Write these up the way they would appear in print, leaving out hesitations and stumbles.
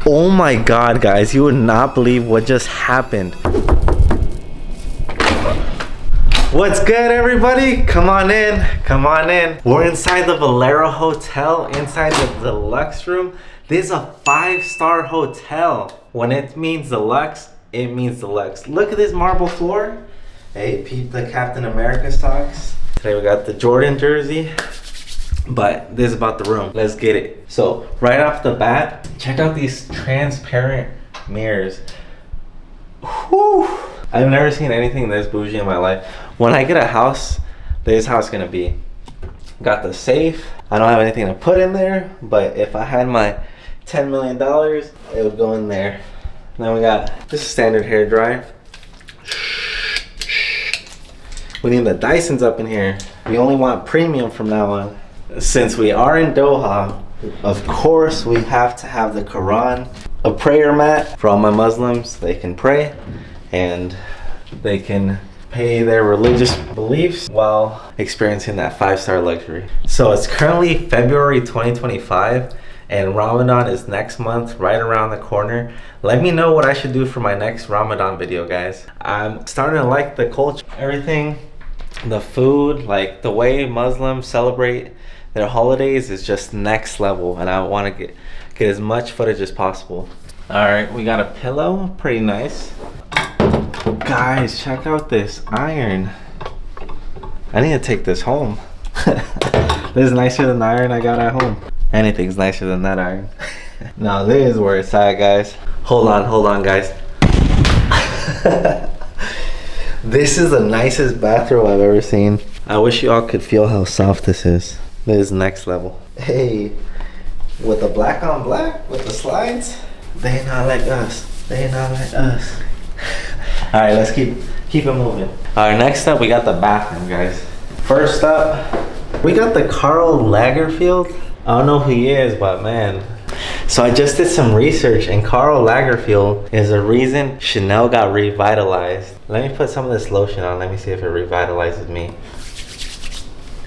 Oh my god, guys, you would not believe what just happened. What's good, everybody? Come on in, come on in. We're inside the Veloro Hotel, inside the deluxe room. This is a 5-star hotel. When it means deluxe, it means deluxe. Look at this marble floor. Hey, peep the Captain America socks. Today we got the Jordan jersey, but this is about the room. Let's get it. So right off the bat, check out these transparent mirrors. Whew. I've never seen anything this bougie in my life. When I get a house, this is how it's gonna be. Got the safe. I don't have anything to put in there, but if I had my $10 million, it would go in there. Then we got this standard hair dryer. We need the Dysons up in here. We only want premium from now on. Since we are in Doha, of course we have to have the Quran. A prayer mat for all my Muslims. They can pray and they can pay their religious beliefs while experiencing that 5-star luxury. So it's currently February 2025 and Ramadan is next month, right around the corner. Let me know what I should do for my next Ramadan video, guys. I'm starting to like the culture, everything, the food, like the way Muslims celebrate their holidays is just next level, and I want to get as much footage as possible. All right, we got a pillow, pretty nice. Guys, check out this iron. I need to take this home. This is nicer than the iron I got at home. Anything's nicer than that iron. Now this is where it's at, guys. Hold on, guys. This is the nicest bathroom I've ever seen. I wish you all could feel how soft this is. This is next level. Hey, with the black on black, with the slides, they not like us. They not like us. All right, let's keep it moving. All right, next up, we got the bathroom, guys. First up, we got the Karl Lagerfeld. I don't know who he is, but man. So I just did some research, and Karl Lagerfeld is the reason Chanel got revitalized. Let me put some of this lotion on. Let me see if it revitalizes me.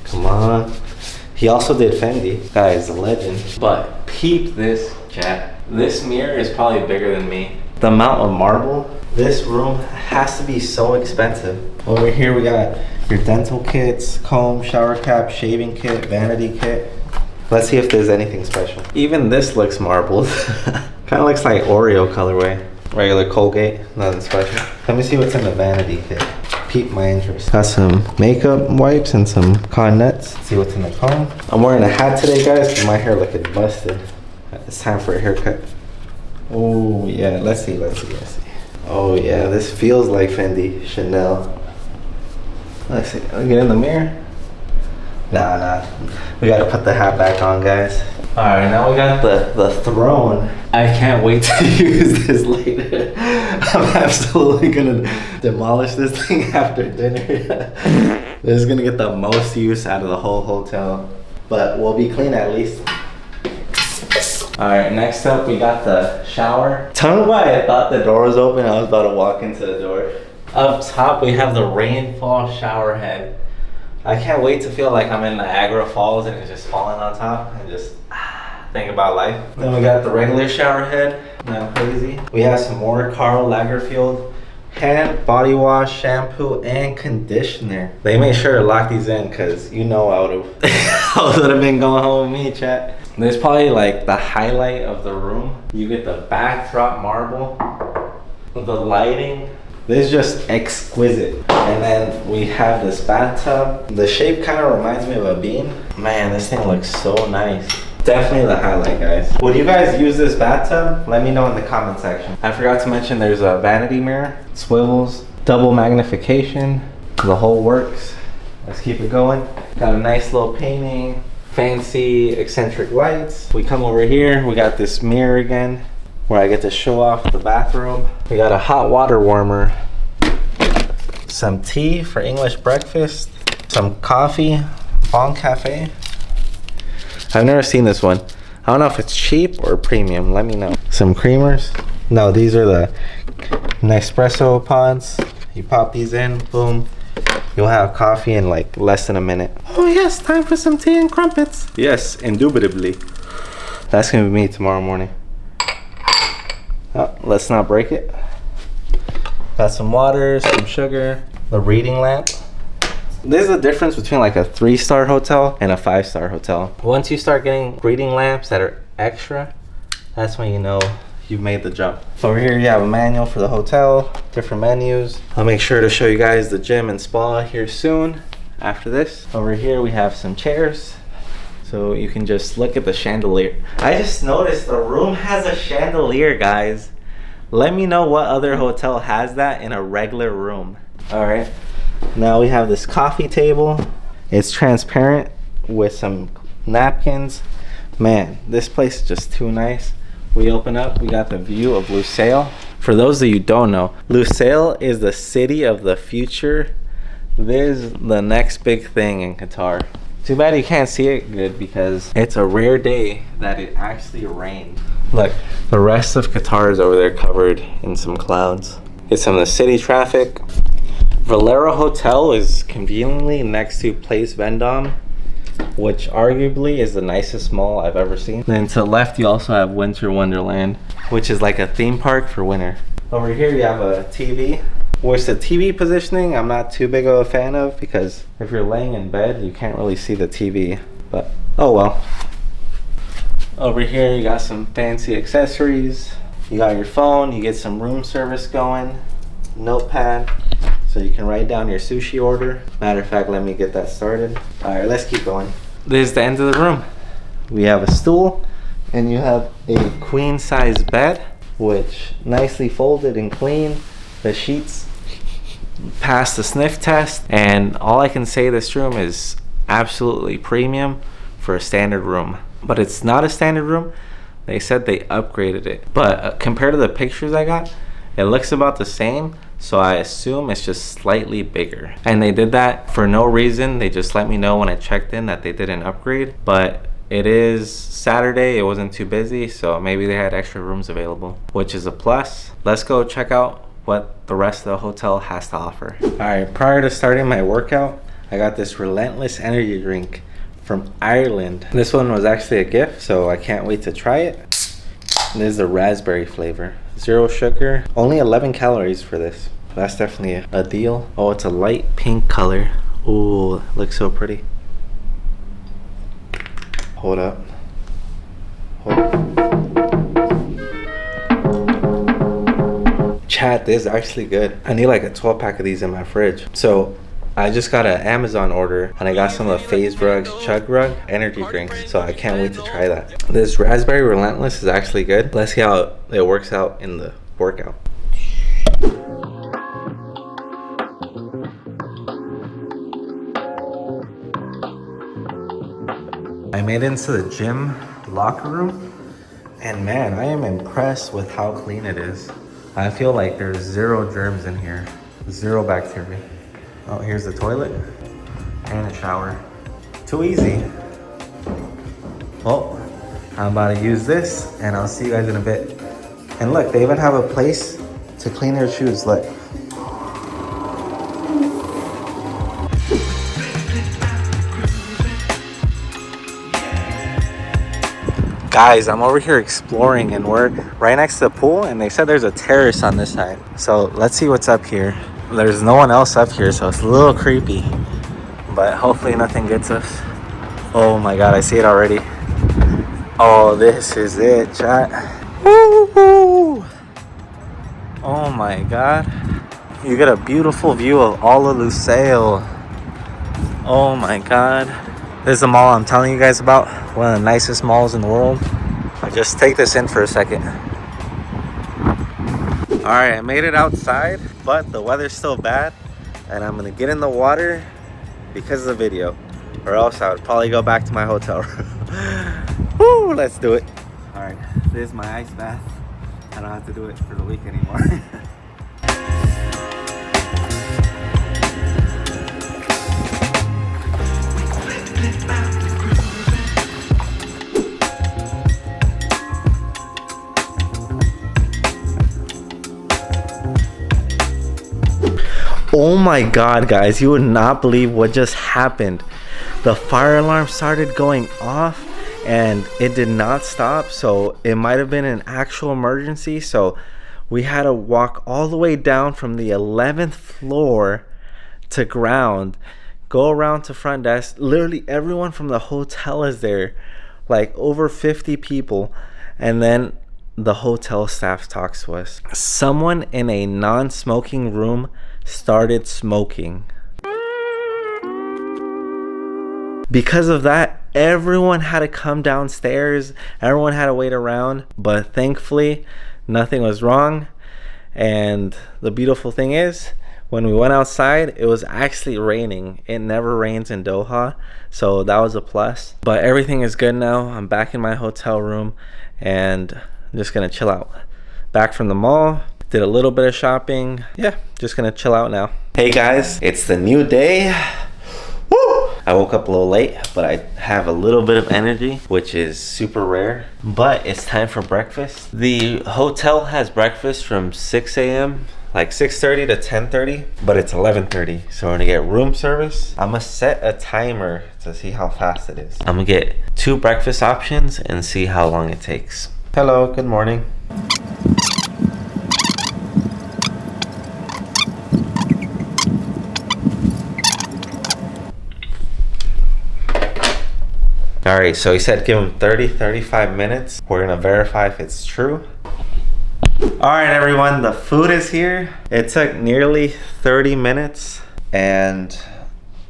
Come on. He also did Fendi. Guy's a legend. But peep this, chat. This mirror is probably bigger than me. The amount of marble. This room has to be so expensive. Over here we got your dental kits, comb, shower cap, shaving kit, vanity kit. Let's see if there's anything special. Even this looks marbled. Kind of looks like Oreo colorway. Regular Colgate, nothing special. Let me see what's in the vanity kit. Pique my interest. Got some makeup wipes and some cotton nets. Let's see what's in the comb. I'm wearing a hat today, guys, because my hair looking busted. It's time for a haircut. Oh yeah, let's see. Oh yeah, this feels like Fendi, Chanel. Let's see, I'll get in the mirror. Nah. We gotta put the hat back on, guys. All right, now we got the throne. I can't wait to use this later. I'm absolutely gonna demolish this thing after dinner. This is gonna get the most use out of the whole hotel, but we'll be clean at least. All right, next up we got the shower. Tell me why I thought the door was open. I was about to walk into the door. Up top we have the rainfall shower head. I can't wait to feel like I'm in Niagara Falls and it's just falling on top and just think about life. Then we got the regular shower head. Not crazy. We have some more Karl Lagerfeld hand, body wash, shampoo, and conditioner. They made sure to lock these in because you know I would have been going home with me, chat. This is probably like the highlight of the room. You get the backdrop marble, the lighting. This is just exquisite. And then we have this bathtub. The shape kind of reminds me of a bean. Man, this thing looks so nice. Definitely the highlight, guys. Would you guys use this bathtub? Let me know in the comment section. I forgot to mention there's a vanity mirror, swivels, double magnification, the whole works. Let's keep it going. Got a nice little painting, fancy eccentric lights. We come over here, we got this mirror again, where I get to show off the bathroom. We got a hot water warmer, some tea for English breakfast, some coffee, Bon Cafe. I've never seen this one. I don't know if it's cheap or premium, let me know. Some creamers. No, these are the Nespresso pods. You pop these in, boom. You'll have coffee in like less than a minute. Oh yes, time for some tea and crumpets. Yes, indubitably. That's gonna be me tomorrow morning. let's not break it. Got some water, some sugar, the reading lamp. There's a difference between like a 3-star hotel and a 5-star hotel. Once you start getting reading lamps that are extra, that's when you know you've made the jump. Over here you have a manual for the hotel, different menus. I'll make sure to show you guys the gym and spa here soon after this. Over here we have some chairs, so you can just look at the chandelier. I just noticed the room has a chandelier, guys. Let me know what other hotel has that in a regular room. All right, now we have this coffee table. It's transparent with some napkins. Man, this place is just too nice. We open up, we got the view of Lusail. For those of you who don't know, Lusail is the city of the future. This is the next big thing in Qatar. Too bad you can't see it good because it's a rare day that it actually rained. Look, the rest of Qatar is over there covered in some clouds. Get some of the city traffic. Veloro Hotel is conveniently next to Place Vendôme, which arguably is the nicest mall I've ever seen. Then to the left you also have Winter Wonderland, which is like a theme park for winter. Over here you have a TV, which the TV positioning I'm not too big of a fan of because if you're laying in bed you can't really see the TV, but oh well. Over here you got some fancy accessories. You got your phone, you get some room service going, notepad, so you can write down your sushi order. Matter of fact, let me get that started. All right, let's keep going. This is the end of the room. We have a stool and you have a queen size bed, which nicely folded and clean. The sheets passed the sniff test, and all I can say, this room is absolutely premium for a standard room. But it's not a standard room. They said they upgraded it, but compared to the pictures I got, it looks about the same, so I assume it's just slightly bigger. And they did that for no reason. They just let me know when I checked in that they did an upgrade, but it is Saturday, it wasn't too busy, so maybe they had extra rooms available, which is a plus. Let's go check out what the rest of the hotel has to offer. All right, prior to starting my workout, I got this Relentless energy drink from Ireland. This one was actually a gift, so I can't wait to try it. This is the raspberry flavor. 0 sugar, only 11 calories for this. That's definitely a deal. Oh, it's a light pink color. Ooh, looks so pretty. Hold up. Chat, this is actually good. I need like a 12 pack of these in my fridge. So I just got an Amazon order and I got some of FaZe Rug's Chug Rug energy drinks, so I can't wait to try that. This Raspberry Relentless is actually good. Let's see how it works out in the workout. I made it into the gym locker room, and man, I am impressed with how clean it is. I feel like there's 0 germs in here, 0 bacteria. Oh, here's the toilet and a shower. Too easy. Well, I'm about to use this and I'll see you guys in a bit. And look, they even have a place to clean their shoes. Look. Guys, I'm over here exploring and we're right next to the pool, and they said there's a terrace on this side. So let's see what's up here. There's no one else up here, so it's a little creepy, but hopefully nothing gets us. Oh my god, I see it already. Oh, this is it, chat. Woo-hoo! Oh my god. You get a beautiful view of all of Lusail. Oh my god. This is the mall I'm telling you guys about. One of the nicest malls in the world. Just take this in for a second. Alright, I made it outside, but the weather's still bad, and I'm gonna get in the water because of the video, or else I would probably go back to my hotel room. Woo, let's do it. Alright, this is my ice bath. I don't have to do it for the week anymore. Oh my god, guys, you would not believe what just happened. The fire alarm started going off and it did not stop, so it might have been an actual emergency. So We had to walk all the way down from the 11th floor to ground, go around to front desk. Literally everyone from the hotel is there, like over 50 people. And then the hotel staff talks to us. Someone in a non-smoking room started smoking. Because of that, everyone had to come downstairs. Everyone had to wait around, but thankfully nothing was wrong. And the beautiful thing is, when we went outside, it was actually raining. It never rains in Doha, so that was a plus. But everything is good now. I'm back in my hotel room and I'm just gonna chill out. Back from the mall, did a little bit of shopping. Yeah, just gonna chill out now. Hey guys, it's the new day. Woo! I woke up a little late, but I have a little bit of energy, which is super rare. But it's time for breakfast. The hotel has breakfast from 6 a.m. like 6:30 to 10:30, but it's 11:30, so we're gonna get room service. I'm gonna set a timer to see how fast it is. I'm gonna get 2 breakfast options and see how long it takes. Hello, good morning. All right, so he said give him 35 minutes. We're gonna verify if it's true. All right, everyone, the food is here. It took nearly 30 minutes and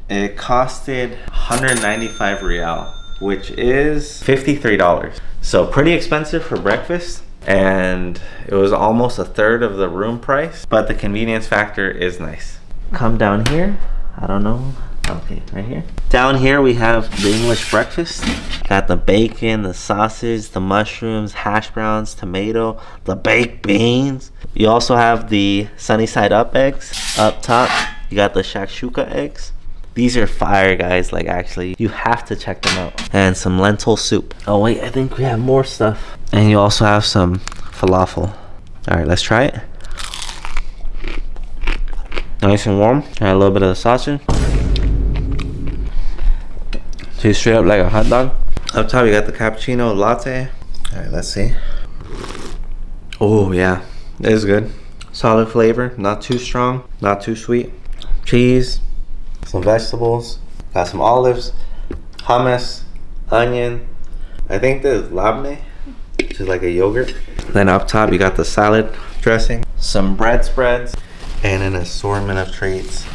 it costed 195 real, which is $53. So pretty expensive for breakfast. And it was almost a third of the room price, but the convenience factor is nice. Come down here, I don't know. Okay, right here. Down here we have the English breakfast. Got the bacon, the sausage, the mushrooms, hash browns, tomato, the baked beans. You also have the sunny side up eggs. Up top, you got the shakshuka eggs. These are fire, guys. Like, actually, you have to check them out. And some lentil soup. Oh wait, I think we have more stuff. And you also have some falafel. All right, let's try it. Nice and warm. Add a little bit of the sausage. Tastes straight up like a hot dog. Up top, you got the cappuccino latte. All right, let's see. Oh yeah, it is good. Solid flavor, not too strong, not too sweet. Cheese, some vegetables, got some olives, hummus, onion. I think this is labneh, which is like a yogurt. Then up top, you got the salad dressing, some bread spreads, and an assortment of treats.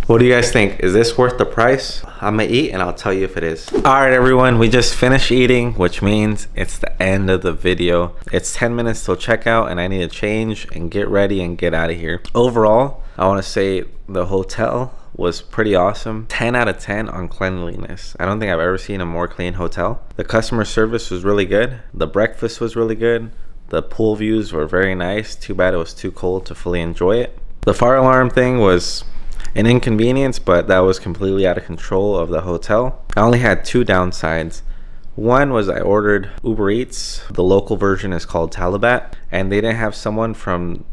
What do you guys think? Is this worth the price? I'm gonna eat and I'll tell you if it is. All right, everyone, we just finished eating, which means it's the end of the video. It's 10 minutes till checkout and I need to change and get ready and get out of here. Overall, I wanna say the hotel was pretty awesome. 10 out of 10 on cleanliness. I don't think I've ever seen a more clean hotel. The customer service was really good. The breakfast was really good. The pool views were very nice. Too bad it was too cold to fully enjoy it. The fire alarm thing was an inconvenience, but that was completely out of control of the hotel. I only had 2 downsides. One was I ordered Uber Eats. The local version is called Talabat, and they didn't have someone from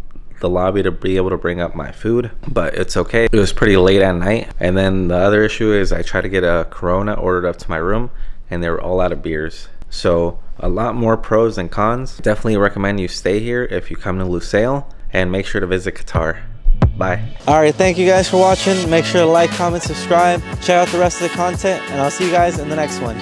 the lobby to be able to bring up my food, but it's okay. It was pretty late at night. And then the other issue is I tried to get a Corona ordered up to my room and they were all out of beers. So a lot more pros than cons. Definitely recommend you stay here if you come to Lusail, and make sure to visit Qatar. Bye. All right, thank you guys for watching. Make sure to like, comment, subscribe, check out the rest of the content, and I'll see you guys in the next one.